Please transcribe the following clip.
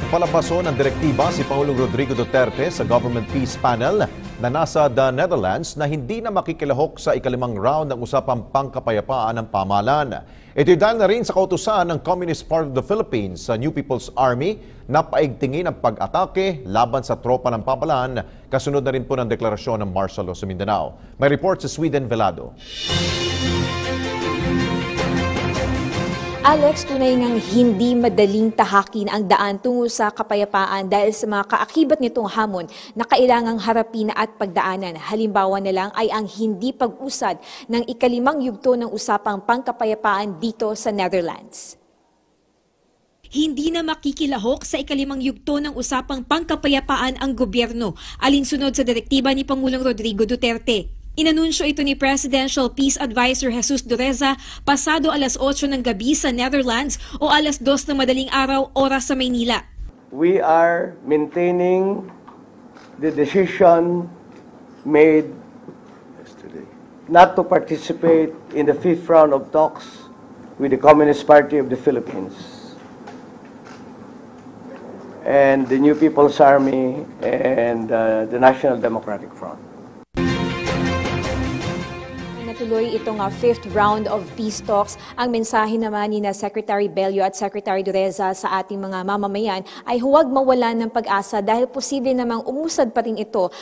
Nagpalabaso ng direktiba si Pangulong Rodrigo Duterte sa Government Peace Panel na nasa The Netherlands na hindi na makikilahok sa ikalimang round ng usapang pangkapayapaan ng pamahalaan. Ito dahil na rin sa kautusan ng Communist Party of the Philippines sa New People's Army na paigtingin ang pag-atake laban sa tropa ng pamahalaan, kasunod na rin po ng deklarasyon ng martial law sa Mindanao. May report sa Sweden Velado. Alex, tunay ngang hindi madaling tahakin ang daan tungo sa kapayapaan dahil sa mga kaakibat nitong hamon na kailangang harapin at pagdaanan. Halimbawa na lang ay ang hindi pag-usad ng ikalimang yugto ng usapang pangkapayapaan dito sa Netherlands. Hindi na makikilahok sa ikalimang yugto ng usapang pangkapayapaan ang gobyerno, alinsunod sa direktiba ni Pangulong Rodrigo Duterte. Inanunsyo ito ni Presidential Peace Advisor Jesus Dureza pasado alas 8 ng gabi sa Netherlands o alas 2 ng madaling araw oras sa Maynila. We are maintaining the decision made yesterday not to participate in the 5th round of talks with the Communist Party of the Philippines and the New People's Army and the National Democratic Front. Natuloy itong 5th round of peace talks. Ang mensahe naman ni Secretary Bello at Secretary Dureza sa ating mga mamamayan ay huwag mawalan ng pag-asa dahil posible namang umusad pa rin ito